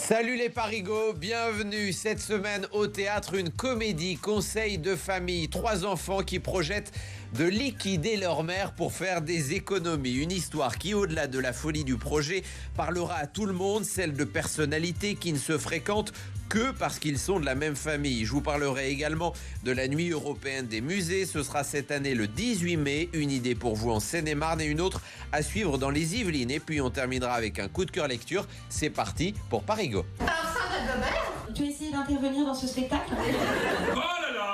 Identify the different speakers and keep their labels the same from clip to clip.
Speaker 1: Salut les parigots, bienvenue cette semaine au théâtre, une comédie conseil de famille. 3 enfants qui projettent de liquider leur mère pour faire des économies. Une histoire qui, au-delà de la folie du projet, parlera à tout le monde, celle de personnalités qui ne se fréquentent que parce qu'ils sont de la même famille. Je vous parlerai également de la nuit européenne des musées. Ce sera cette année le 18 mai. Une idée pour vous en Seine-et-Marne et une autre à suivre dans les Yvelines. Et puis on terminera avec un coup de cœur lecture. C'est parti pour Parigo.
Speaker 2: Alors Sandra Gobert, tu as essayé d'intervenir dans ce spectacle?
Speaker 3: Oh là là!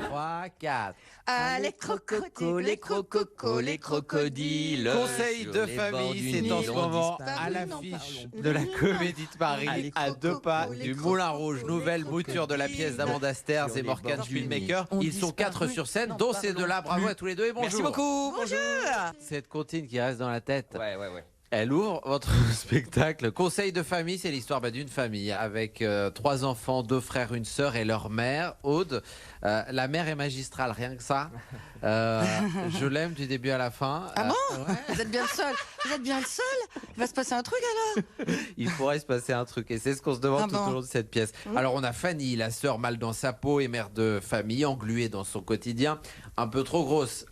Speaker 1: 3, 4.
Speaker 2: Ah, les crococos,
Speaker 1: les crocodiles. Conseil de famille, c'est en ce moment à l'affiche de la Comédie de Paris, à 2 pas du Moulin Rouge. Nouvelle mouture de la pièce d'Amanda Sters et Morgan Spielmaker. Ils sont 4 sur scène, dont ces deux-là. Bravo à tous les deux et bonjour.
Speaker 4: Merci beaucoup. Bonjour.
Speaker 1: Cette comptine qui reste dans la tête.
Speaker 4: Ouais.
Speaker 1: Elle ouvre votre spectacle. Conseil de famille, c'est l'histoire d'une famille avec 3 enfants, 2 frères, une sœur et leur mère, Aude. La mère est magistrale, rien que ça. Je l'aime du début à la fin.
Speaker 2: Ah bon
Speaker 1: ouais.
Speaker 2: Vous êtes bien le seul. Vous êtes bien le seul. Il va se passer un truc alors.
Speaker 1: Il pourrait se passer un truc et c'est ce qu'on se demande tout au long de cette pièce. Alors on a Fanny, la sœur mal dans sa peau et mère de famille, engluée dans son quotidien, un peu trop grosse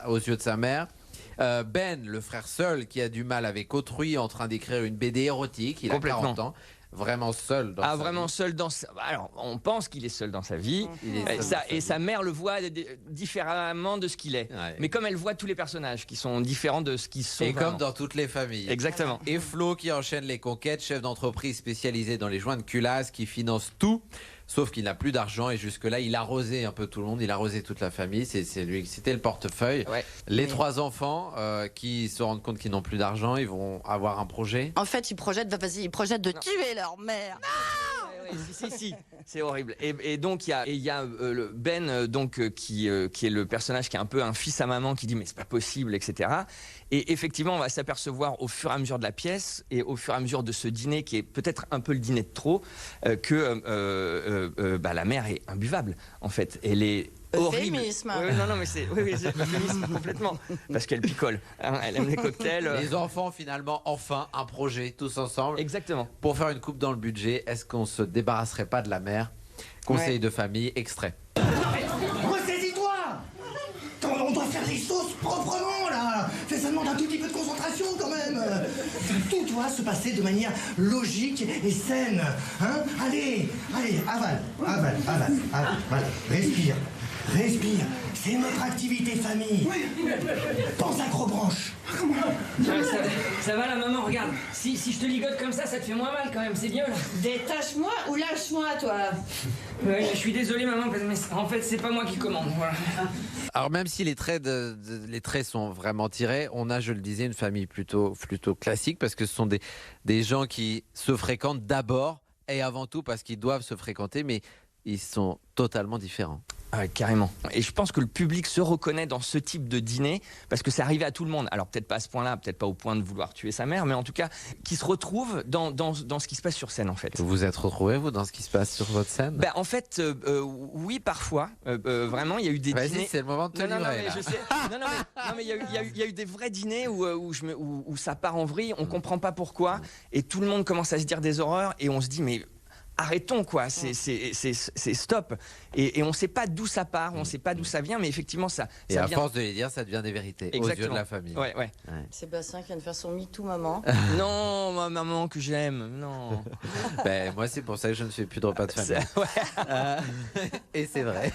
Speaker 1: aux yeux de sa mère. Ben, le frère seul qui a du mal avec autrui, en train d'écrire une BD érotique. Il a 40 ans. Vraiment seul dans sa
Speaker 4: vraiment
Speaker 1: vie.
Speaker 4: seul dans sa... Alors, on pense qu'il est seul dans sa vie. Et sa mère le voit différemment de ce qu'il est.
Speaker 1: Ouais.
Speaker 4: Mais comme elle voit tous les personnages qui sont différents de ce qu'ils sont
Speaker 1: Et
Speaker 4: vraiment.
Speaker 1: comme dans toutes les familles.
Speaker 4: Exactement.
Speaker 1: Et Flo qui enchaîne les conquêtes, chef d'entreprise spécialisé dans les joints de culasse, qui finance tout, sauf qu'il n'a plus d'argent et jusque-là il arrosait un peu tout le monde, il arrosait toute la famille, c'est lui, c'était le portefeuille.
Speaker 4: Ouais.
Speaker 1: Les 3 enfants qui se rendent compte qu'ils n'ont plus d'argent, ils vont avoir un projet.
Speaker 2: En fait, ils projettent de tuer leur mère.
Speaker 4: Si, c'est horrible. Et donc il y a le Ben qui est le personnage qui est un peu un fils à maman qui dit mais c'est pas possible, etc. Et effectivement on va s'apercevoir au fur et à mesure de la pièce et au fur et à mesure de ce dîner qui est peut-être un peu le dîner de trop que la mère est imbuvable en fait. Elle est horrible.
Speaker 2: Euphémisme.
Speaker 4: Non, mais c'est euphémisme complètement. Parce qu'elle picole. Hein, elle aime les cocktails.
Speaker 1: Les enfants finalement, enfin, un projet tous ensemble.
Speaker 4: Exactement.
Speaker 1: Pour faire une coupe dans le budget, est-ce qu'on se débarrasserait pas de la mère? Conseil de famille, extrait.
Speaker 5: Ressaisis-toi! On doit faire les sauces proprement là! Ça demande un tout petit peu de concentration quand même! Tout doit se passer de manière logique et saine. Hein? Allez, avale. Voilà. Respire. C'est notre activité famille. Pense à Gros-Branche.
Speaker 6: Ça va la maman, regarde. Si je te ligote comme ça te fait moins mal quand même, c'est bien là.
Speaker 2: Détache-moi ou lâche-moi, toi.
Speaker 6: Ouais, je suis désolé maman, mais en fait c'est pas moi qui commande. Voilà.
Speaker 1: Alors même si les traits sont vraiment tirés, on a, je le disais, une famille plutôt classique parce que ce sont des gens qui se fréquentent d'abord et avant tout parce qu'ils doivent se fréquenter, mais ils sont totalement différents.
Speaker 4: Ah, carrément. Et je pense que le public se reconnaît dans ce type de dîner parce que c'est arrivé à tout le monde. Alors peut-être pas à ce point-là, peut-être pas au point de vouloir tuer sa mère, mais en tout cas, qui se retrouve dans ce qui se passe sur scène en fait.
Speaker 1: Vous vous êtes retrouvés, vous, dans ce qui se passe sur votre scène?
Speaker 4: En fait, oui, parfois. Vraiment, il y a eu des dîners.
Speaker 1: C'est le moment de te livrer.
Speaker 4: Mais je sais. Non, mais il y a eu des vrais dîners où ça part en vrille, on comprend pas pourquoi, et tout le monde commence à se dire des horreurs, et on se dit mais arrêtons quoi, c'est stop. Et on sait pas d'où ça part, on sait pas d'où ça vient, mais effectivement ça.
Speaker 1: Et à force de les dire, ça devient des vérités.
Speaker 4: Exactement.
Speaker 1: Aux yeux de la famille.
Speaker 4: Ouais.
Speaker 2: Sébastien qui vient de faire son MeToo, maman.
Speaker 4: Non, ma maman que j'aime, non.
Speaker 1: Moi, c'est pour ça que je ne fais plus de repas de famille. Et c'est vrai.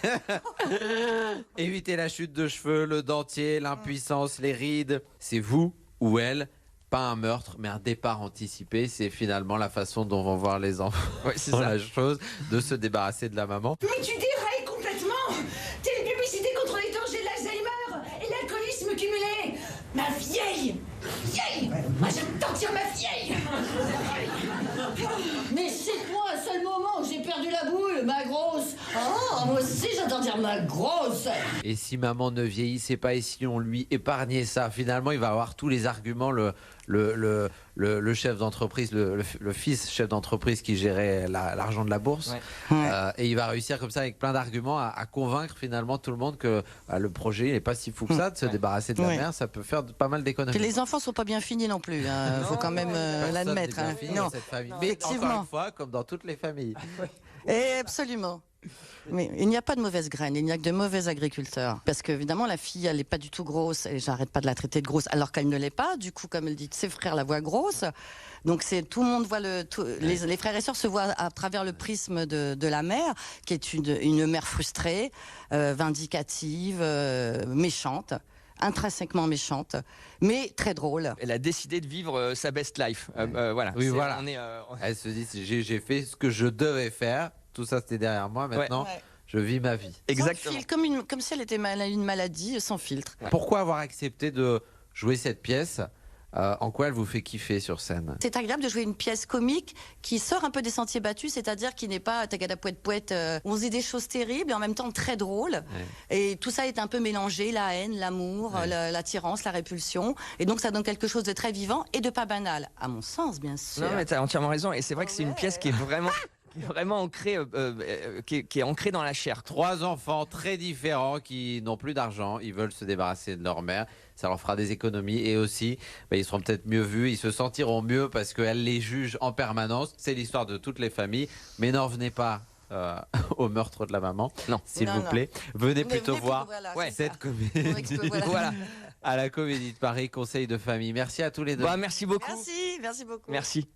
Speaker 1: Évitez la chute de cheveux, le dentier, l'impuissance, les rides. C'est vous ou elle. Pas un meurtre, mais un départ anticipé. C'est finalement la façon dont vont voir les enfants la chose, de se débarrasser de la maman.
Speaker 7: Mais tu dérailles complètement. T'es une publicité contre les dangers de l'Alzheimer et l'alcoolisme cumulé. Ma vieille. Moi j'aime sentir ma vieille.
Speaker 2: Mais c'est moi, un seul moment où j'ai perdu la boule, ma grosse. Oh, moi
Speaker 7: aussi, j'entends dire ma grosse.
Speaker 1: Et si maman ne vieillissait pas et si on lui épargnait ça, finalement, il va avoir tous les arguments, le chef d'entreprise, le fils chef d'entreprise qui gérait l'argent de la bourse.
Speaker 4: Ouais.
Speaker 1: Et il va réussir comme ça avec plein d'arguments à convaincre finalement tout le monde que le projet n'est pas si fou que ça, de se débarrasser de la mère, ça peut faire pas mal d'économies.
Speaker 2: Puis les enfants sont pas bien finis non plus. Il faut quand même l'admettre.
Speaker 1: Personne n'est bien fini dans cette famille. Mais
Speaker 2: Effectivement.
Speaker 1: encore une fois, comme dans toutes les familles.
Speaker 2: Et absolument. Mais il n'y a pas de mauvaise graine, il n'y a que de mauvais agriculteurs. Parce qu'évidemment, la fille, elle n'est pas du tout grosse, et j'arrête pas de la traiter de grosse, alors qu'elle ne l'est pas. Du coup, comme elle dit, ses frères la voient grosse. Donc tout le monde voit les frères et sœurs se voient à travers le prisme de la mère, qui est une mère frustrée, vindicative, méchante. Intrinsèquement méchante, mais très drôle.
Speaker 4: Elle a décidé de vivre sa best life. Voilà.
Speaker 1: Oui, voilà.
Speaker 4: On est,
Speaker 1: Elle se dit, j'ai fait ce que je devais faire, tout ça c'était derrière moi, maintenant je vis ma vie.
Speaker 4: Exactement.
Speaker 2: Sans fil, comme si elle était une maladie sans filtre.
Speaker 1: Pourquoi avoir accepté de jouer cette pièce? En quoi elle vous fait kiffer sur scène?
Speaker 2: C'est agréable de jouer une pièce comique qui sort un peu des sentiers battus, c'est-à-dire qui n'est pas tagada poète poète. On se dit des choses terribles et en même temps très drôles. Et tout ça est un peu mélangé, la haine, l'amour, l'attirance, la répulsion. Et donc ça donne quelque chose de très vivant et de pas banal, à mon sens, bien sûr.
Speaker 4: Non, mais tu as entièrement raison. Et c'est vrai que c'est une pièce qui est vraiment ancrée, qui est ancrée dans la chair.
Speaker 1: 3 enfants très différents qui n'ont plus d'argent, ils veulent se débarrasser de leur mère, ça leur fera des économies et aussi ils seront peut-être mieux vus, ils se sentiront mieux parce qu'elle les juge en permanence. C'est l'histoire de toutes les familles, mais n'en venez pas au meurtre de la maman, s'il vous plaît. Venez plutôt voir cette comédie à la Comédie de Paris, Conseil de famille. Merci à tous les deux.
Speaker 4: Merci beaucoup.
Speaker 2: Merci beaucoup.
Speaker 4: Merci.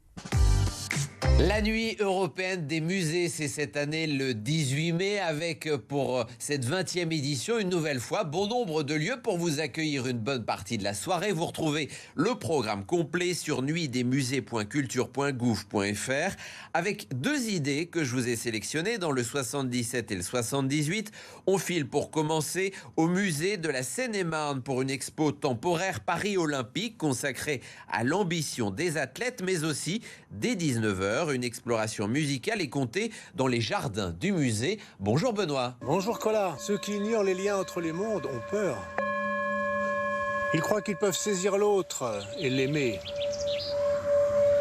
Speaker 1: La nuit européenne des musées, c'est cette année le 18 mai avec pour cette 20e édition une nouvelle fois bon nombre de lieux pour vous accueillir une bonne partie de la soirée. Vous retrouvez le programme complet sur nuitdesmusées.culture.gouv.fr avec 2 idées que je vous ai sélectionnées dans le 77 et le 78. On file pour commencer au musée de la Seine-et-Marne pour une expo temporaire Paris Olympique consacrée à l'ambition des athlètes mais aussi dès 19h. Une exploration musicale est comptée dans les jardins du musée. Bonjour Benoît.
Speaker 8: Bonjour Collat. Ceux qui ignorent les liens entre les mondes ont peur. Ils croient qu'ils peuvent saisir l'autre et l'aimer.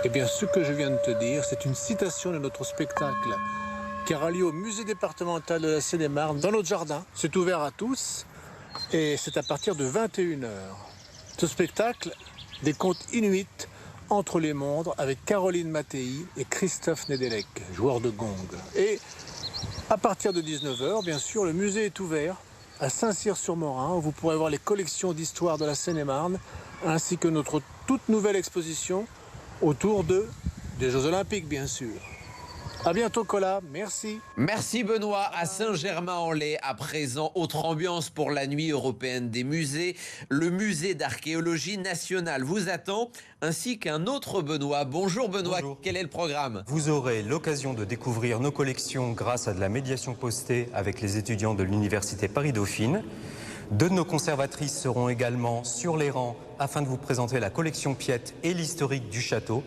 Speaker 8: Eh bien, ce que je viens de te dire, c'est une citation de notre spectacle qui aura lieu au musée départemental de la Seine-et-Marne, dans notre jardin. C'est ouvert à tous et c'est à partir de 21h. Ce spectacle, des contes inuits entre les mondes avec Caroline Mattei et Christophe Nedelec, joueur de gong. Et à partir de 19h, bien sûr, le musée est ouvert à Saint-Cyr-sur-Morin, où vous pourrez voir les collections d'histoire de la Seine-et-Marne, ainsi que notre toute nouvelle exposition autour des Jeux Olympiques, bien sûr. À bientôt, Collat. Merci.
Speaker 1: Merci Benoît. À Saint-Germain-en-Laye, à présent, autre ambiance pour la nuit européenne des musées. Le musée d'archéologie nationale vous attend, ainsi qu'un autre Benoît. Bonjour Benoît. Bonjour. Quel est le programme?
Speaker 9: Vous aurez l'occasion de découvrir nos collections grâce à de la médiation postée avec les étudiants de l'Université Paris-Dauphine. 2 de nos conservatrices seront également sur les rangs afin de vous présenter la collection Piette et l'historique du château.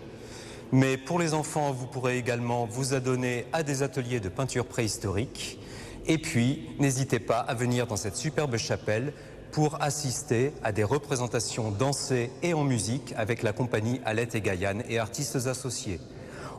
Speaker 9: Mais pour les enfants, vous pourrez également vous adonner à des ateliers de peinture préhistorique. Et puis, n'hésitez pas à venir dans cette superbe chapelle pour assister à des représentations dansées et en musique avec la compagnie Alette et Gaillane et artistes associés.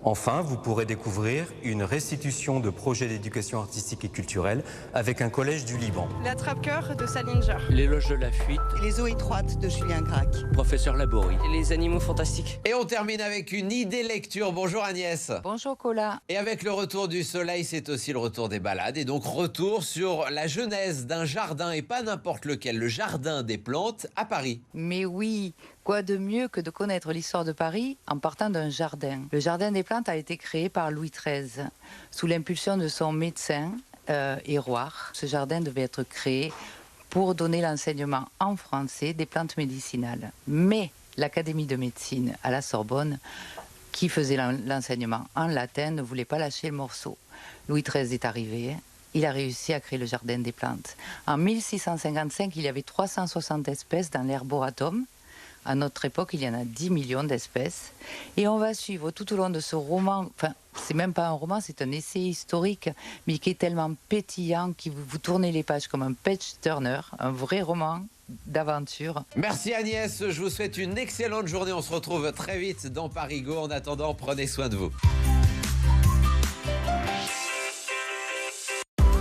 Speaker 9: Enfin, vous pourrez découvrir une restitution de projets d'éducation artistique et culturelle avec un collège du Liban.
Speaker 10: L'attrape-cœur de Salinger.
Speaker 11: L'éloge de la fuite.
Speaker 12: Les eaux étroites de Julien Gracq.
Speaker 11: Professeur Laborie.
Speaker 6: Et les animaux fantastiques.
Speaker 1: Et on termine avec une idée lecture. Bonjour Agnès.
Speaker 13: Bonjour Collat.
Speaker 1: Et avec le retour du soleil, c'est aussi le retour des balades. Et donc retour sur la genèse d'un jardin, et pas n'importe lequel, le jardin des plantes à Paris.
Speaker 13: Mais oui, quoi de mieux que de connaître l'histoire de Paris en partant d'un jardin. Le jardin des plantes a été créé par Louis XIII, sous l'impulsion de son médecin Héroard. Ce jardin devait être créé pour donner l'enseignement en français des plantes médicinales. Mais l'Académie de médecine à la Sorbonne, qui faisait l'enseignement en latin, ne voulait pas lâcher le morceau. Louis XIII est arrivé, il a réussi à créer le jardin des plantes. En 1655, il y avait 360 espèces dans l'Herboratum. À notre époque, il y en a 10 millions d'espèces. Et on va suivre tout au long de ce roman, enfin, c'est même pas un roman, c'est un essai historique, mais qui est tellement pétillant, qui vous tournez les pages comme un page turner, un vrai roman d'aventure.
Speaker 1: Merci Agnès, je vous souhaite une excellente journée. On se retrouve très vite dans Parigo. En attendant, prenez soin de vous.